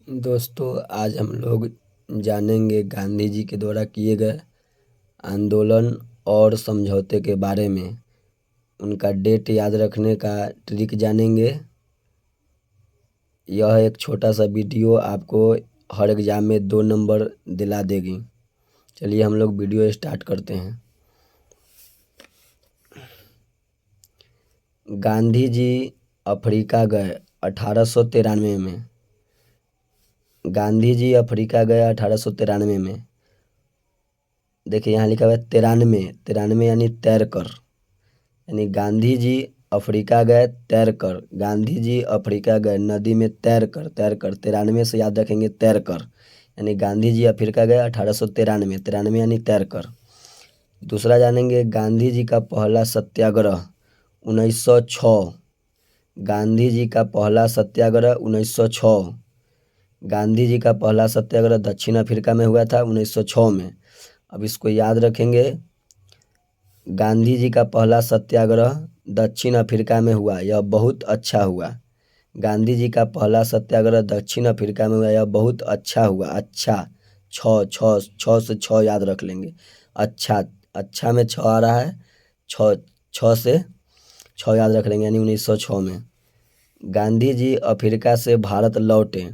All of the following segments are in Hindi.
दोस्तों, आज हम लोग जानेंगे गांधी जी के द्वारा किए गए आंदोलन और समझौते के बारे में। उनका डेट याद रखने का ट्रिक जानेंगे। यह एक छोटा सा वीडियो आपको हर एग्जाम में 2 नंबर दिला देगी। चलिए हम लोग वीडियो स्टार्ट करते हैं। गांधी जी अफ्रीका गए 1893 में। गांधी जी अफ्रीका गए 1893 में। देखिए यहाँ लिखा हुआ है 93। 93 यानी तैर कर, यानी गांधी जी अफ्रीका गए तैर कर। गांधी जी अफ्रीका गए नदी में तैर कर। तैर कर 93 से याद रखेंगे, तैर कर, यानी गांधी जी अफ्रीका गए 1893। 93 यानी तैर कर। दूसरा जानेंगे गांधी जी का पहला सत्याग्रह 1906। गांधी जी का पहला सत्याग्रह 1906। गांधी जी का पहला सत्याग्रह दक्षिण अफ्रीका में हुआ था 1906 में। अब इसको याद रखेंगे। गांधी जी का पहला सत्याग्रह दक्षिण अफ्रीका में हुआ, यह बहुत अच्छा हुआ। गांधी जी का पहला सत्याग्रह दक्षिण अफ्रीका में हुआ, यह बहुत अच्छा हुआ। अच्छा, छ से छ याद रख लेंगे। अच्छा, अच्छा में छ आ रहा है, छ छ से छ याद रख लेंगे, यानी 1906 में। गांधी जी अफ्रीका से भारत लौटे।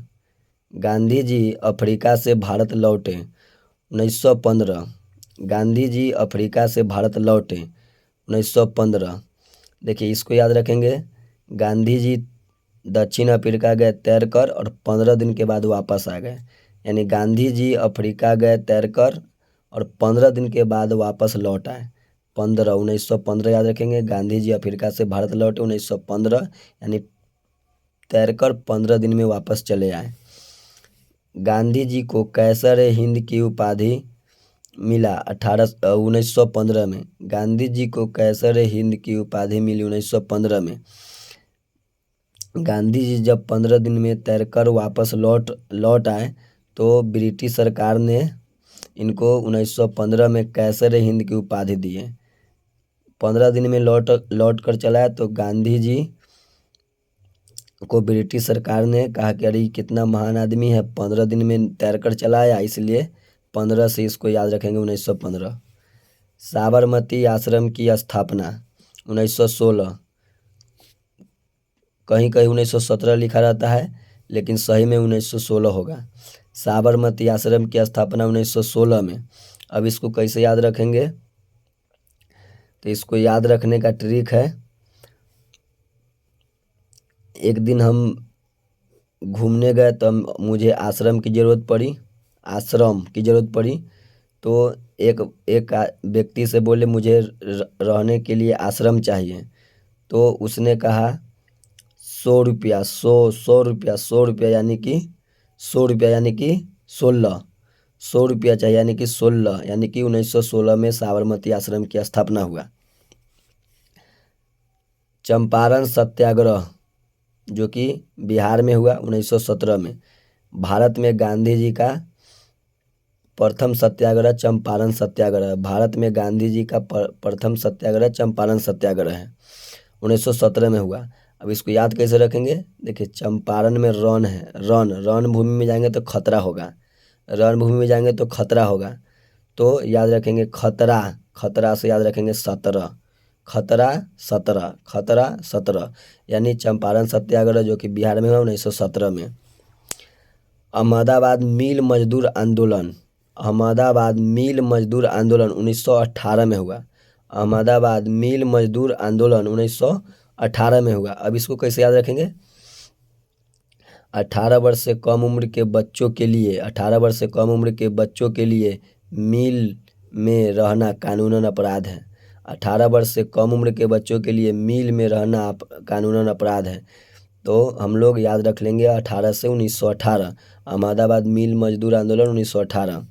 गांधी जी अफ्रीका से भारत लौटे 1915। गांधी जी अफ्रीका से भारत लौटे 1915। देखिए इसको याद रखेंगे। गांधी जी दक्षिण अफ्रीका गए तैर कर और 15 दिन के बाद वापस आ गए, यानी गांधी जी अफ्रीका गए तैर कर और 15 दिन के बाद वापस लौट आए। 1915 याद रखेंगे। गांधी जी अफ्रीका से भारत लौटे 1915, यानी तैर कर 15 दिन में वापस चले आए। गांधी जी को कैसर हिंद की उपाधि मिला 1915 में। गांधी जी को कैसर हिंद की उपाधि मिली 1915 में। गांधी जी जब 15 दिन में तैरकर वापस लौट आए तो ब्रिटिश सरकार ने इनको 1915 में कैसर हिंद की उपाधि दिए। 15 दिन में लौट कर चला है तो गांधी जी को ब्रिटिश सरकार ने कहा कि अरे कितना महान आदमी है, 15 दिन में तैरकर चला आया, इसलिए 15 से इसको याद रखेंगे 1915। साबरमती आश्रम की स्थापना 1916। कहीं कहीं 1917 लिखा रहता है, लेकिन सही में 1916 होगा। साबरमती आश्रम की स्थापना 1916 में। अब इसको कैसे याद रखेंगे, तो इसको याद रखने का ट्रिक है। एक दिन हम घूमने गए तो मुझे आश्रम की ज़रूरत पड़ी। तो एक एक व्यक्ति से बोले मुझे रहने के लिए आश्रम चाहिए। तो उसने कहा 100 रुपया, 100 रुपया, 100 रुपया यानी कि 100 रुपया यानी कि 16। 100 रुपया चाहिए यानी कि 16, यानी कि 1916 में साबरमती आश्रम की स्थापना हुआ। चंपारण सत्याग्रह जो कि बिहार में हुआ 1917 में। भारत में गांधी जी का प्रथम सत्याग्रह चंपारण सत्याग्रह। भारत में गांधी जी का प्रथम सत्याग्रह चंपारण सत्याग्रह है, 1917 में हुआ। अब इसको याद कैसे रखेंगे, देखिए चंपारण में रण है, रण भूमि में जाएंगे तो खतरा होगा। रण भूमि में जाएंगे तो खतरा होगा, तो याद रखेंगे खतरा। खतरा से याद रखेंगे 17। खतरा 17, खतरा 17, यानी चंपारण सत्याग्रह जो कि बिहार में हुआ 1917 में। अहमदाबाद मिल मजदूर आंदोलन। अहमदाबाद मिल मजदूर आंदोलन 1918 में हुआ। अहमदाबाद मिल मजदूर आंदोलन 1918 में हुआ। अब इसको कैसे याद रखेंगे, 18 वर्ष से कम उम्र के बच्चों के लिए, 18 वर्ष से कम उम्र के बच्चों के लिए मिल में रहना कानूनन अपराध है। 18 वर्ष से कम उम्र के बच्चों के लिए मिल में रहना कानूनन अपराध है। तो हम लोग याद रख लेंगे 18 से 1918। अहमदाबाद मिल मजदूर आंदोलन 1918।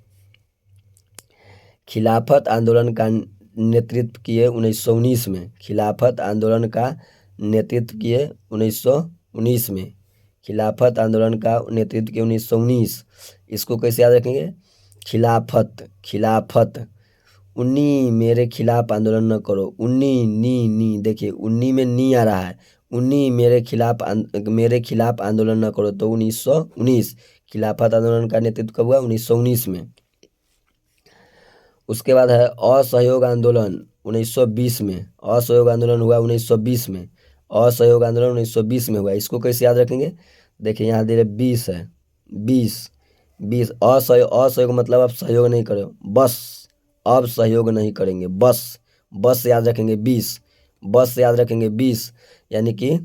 खिलाफत आंदोलन का नेतृत्व किए 1919 में। खिलाफत आंदोलन का नेतृत्व किए 1919 में। खिलाफत आंदोलन का नेतृत्व किए 1919। इसको कैसे याद रखेंगे, खिलाफत उन्नी मेरे खिलाफ आंदोलन न करो। उन्नी नी देखिए उन्नी में नी आ रहा है। उन्नी मेरे खिलाफ आंदोलन न करो, तो 1919 खिलाफत आंदोलन का नेतृत्व कब हुआ? 1919 में। उसके बाद है असहयोग आंदोलन 1920 में। असहयोग आंदोलन हुआ 1920 में। असहयोग आंदोलन 1920 में हुआ। इसको कैसे याद रखेंगे? देखिए यहाँ दे रहे 20 है, 20 असहयोग मतलब आप सहयोग नहीं करो, बस अब सहयोग नहीं करेंगे, बस याद रखेंगे 20, बस याद रखेंगे 20 यानी कि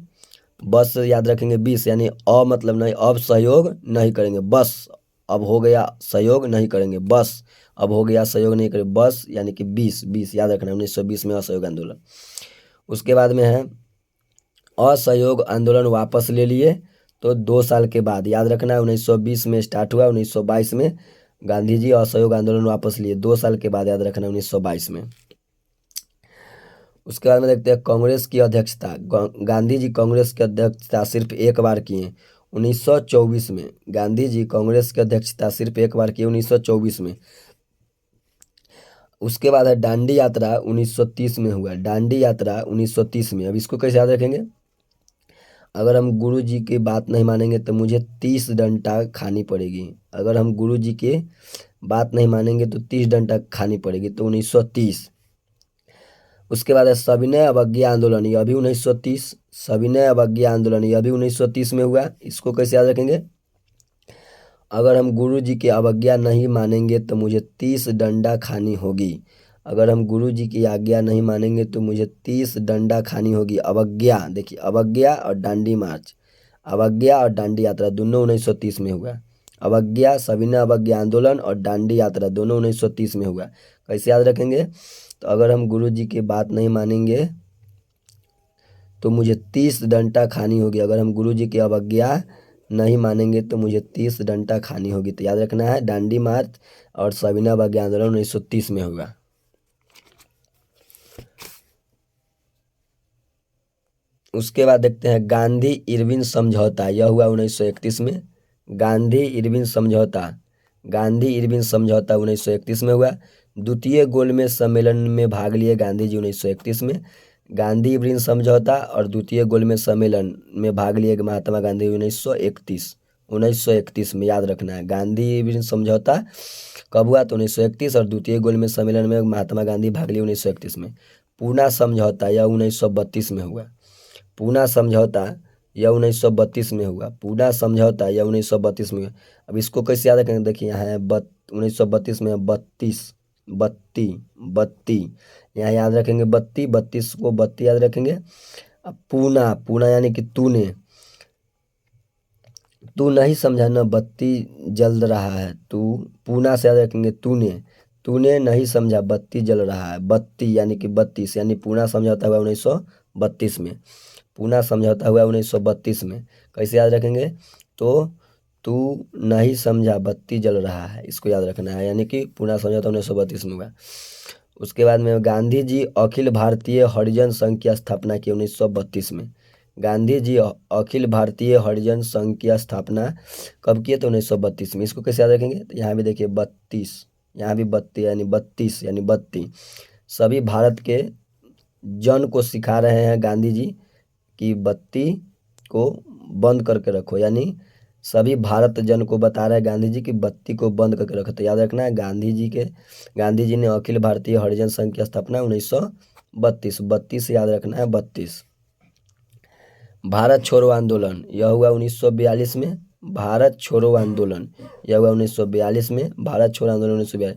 बस याद रखेंगे 20 यानी मतलब नहीं, अब सहयोग नहीं करेंगे, बस अब हो गया सहयोग नहीं करेंगे, बस अब हो गया सहयोग नहीं करेंगे, बस यानी कि 20 याद रखना है। 1920 में असहयोग आंदोलन। उसके बाद में है असहयोग आंदोलन वापस ले लिए तो 2 साल के बाद, याद रखना है 1920 में स्टार्ट हुआ, 1922 में गांधी जी असहयोग आंदोलन वापस लिए, 2 साल के बाद, याद रखना 1922 में। उसके बाद में देखते हैं कांग्रेस की अध्यक्षता। गांधी जी कांग्रेस की अध्यक्षता सिर्फ एक बार किए 1924 में। गांधी जी कांग्रेस की अध्यक्षता सिर्फ एक बार किए 1924 में। उसके बाद है दांडी यात्रा 1930 में हुआ। दांडी यात्रा 1930 में। अब इसको कैसे याद रखेंगे? अगर हम गुरु जी की बात नहीं मानेंगे तो मुझे 30 डंडा खानी पड़ेगी। अगर हम गुरु जी की बात नहीं मानेंगे तो 30 डंडा खानी पड़ेगी, तो 1930। उसके बाद है सविनय अवज्ञा आंदोलन, यह भी 1930। सविनय अवज्ञा आंदोलन यह भी 1930 में हुआ। इसको कैसे याद रखेंगे? अगर हम गुरु जी की अवज्ञा नहीं मानेंगे तो मुझे 30 डंडा खानी होगी। अगर हम गुरु जी की आज्ञा नहीं मानेंगे तो मुझे 30 डंडा खानी होगी। अवज्ञा, देखिए अवज्ञा और दांडी मार्च, अवज्ञा और दांडी यात्रा दोनों 1930 में हुआ। अवज्ञा, सविनय अवज्ञा आंदोलन और दांडी यात्रा दोनों 1930 में हुआ। कैसे याद रखेंगे? तो अगर हम गुरु जी की बात नहीं मानेंगे तो मुझे 30 डंडा खानी होगी। अगर हम गुरु जी की अवज्ञा नहीं मानेंगे तो मुझे 30 डंडा खानी होगी। तो याद रखना है दांडी मार्च और सविनय अवज्ञा आंदोलन 1930 में हुआ। उसके बाद देखते हैं गांधी इरविन समझौता, यह हुआ 1931 में। गांधी इरविन समझौता, गांधी इरविन समझौता 1931 में हुआ। द्वितीय गोलमेज सम्मेलन में भाग लिए गांधी जी 1931 में। गांधी इरविन समझौता और द्वितीय गोलमेज सम्मेलन में भाग लिए महात्मा गांधी 1931 में, याद रखना है। गांधी इरविन समझौता कब हुआ? तो 1931। और द्वितीय गोलमेज सम्मेलन में महात्मा गांधी भाग लिए 1931 में। पूना समझौता यह 1932 में हुआ। पूना समझौता यह 1932 में हुआ। पूना समझौता यह 1932 में हुआ। अब इसको कैसे याद रखेंगे? देखिए यहाँ है 1932 में 32 यहाँ याद रखेंगे 32 को 32 याद रखेंगे। अब पूना, पूना यानी कि तूने, तू नहीं समझा ना, बत्ती जल रहा है, तू पूना से याद रखेंगे तूने नहीं समझा बत्ती जल रहा है। बत्ती यानी कि 32 यानी पूना समझौता हुआ 1932 में। पूना समझौता हुआ 1932 में। कैसे याद रखेंगे? तो तू नहीं समझा बत्ती जल रहा है, इसको याद रखना है, यानी कि पूना समझौता 1932 में हुआ। उसके बाद में गांधी जी अखिल भारतीय हरिजन संघ की स्थापना की 1932 में। गांधी जी अखिल भारतीय हरिजन संघ की स्थापना कब किए? तो 1932 में। इसको कैसे याद रखेंगे? तो यहाँ भी देखिए 32, यहाँ भी 32 यानी 32 सभी भारत के जन को सिखा रहे हैं गांधी जी कि बत्ती को बंद करके रखो, यानी सभी भारत जन को बता रहे हैं गांधी जी की बत्ती को बंद करके रखो। तो याद रखना है गांधी जी ने अखिल भारतीय हरिजन संघ की स्थापना 1932, 32 याद रखना है 32। भारत छोड़ो आंदोलन यह हुआ 1942 में। भारत छोड़ो आंदोलन यह हुआ 1942 में। भारत छोड़ो आंदोलन 1942।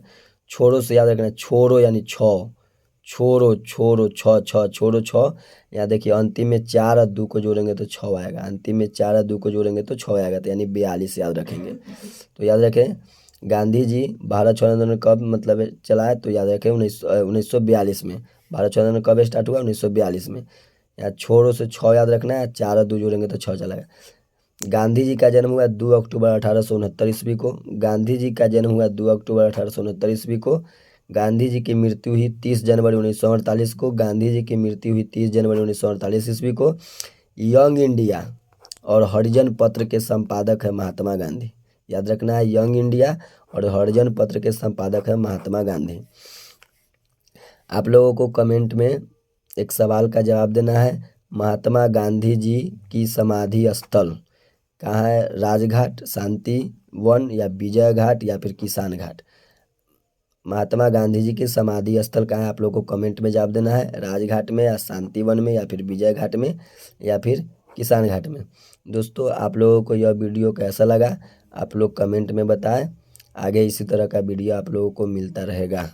छोड़ो से याद रखना, छोड़ो यानी छोड़ो, छोड़ो छ। यहाँ देखिए अंतिम में 4 और 2 को जोड़ेंगे तो 6 आएगा। अंतिम में 4 और 2 को जोड़ेंगे तो 6 आएगा, तो यानी 42 याद रखेंगे। तो याद रखें गांधी जी भारत छोड़ो आंदोलन कब मतलब चलाए? तो याद रखें 1942 में। भारत छोड़ो आंदोलन कब स्टार्ट हुआ? 1942 में। यहाँ छोड़ो से 6 याद रखना है, 4 और 2 जोड़ेंगे तो 6 चलेगा। गांधी जी का जन्म हुआ 2 अक्टूबर 1869 ईस्वी को। गांधी जी का जन्म हुआ 2 अक्टूबर 1869 ईस्वी को। गांधी जी की मृत्यु हुई 30 जनवरी 1948 को। गांधी जी की मृत्यु हुई 30 जनवरी 1948 ईस्वी को। यंग इंडिया और हरिजन पत्र के संपादक है महात्मा गांधी, याद रखना है। यंग इंडिया और हरिजन पत्र के संपादक है महात्मा गांधी। आप लोगों को कमेंट में एक सवाल का जवाब देना है। महात्मा गांधी जी की समाधि स्थल कहाँ है? राजघाट, शांति वन या विजय घाट या फिर किसान घाट। महात्मा गांधी जी की समाधि स्थल कहाँ है आप लोग को कमेंट में जवाब देना है, राजघाट में या शांति वन में या फिर विजय घाट में या फिर किसान घाट में। दोस्तों आप लोगों को यह वीडियो कैसा लगा आप लोग कमेंट में बताएं। आगे इसी तरह का वीडियो आप लोगों को मिलता रहेगा।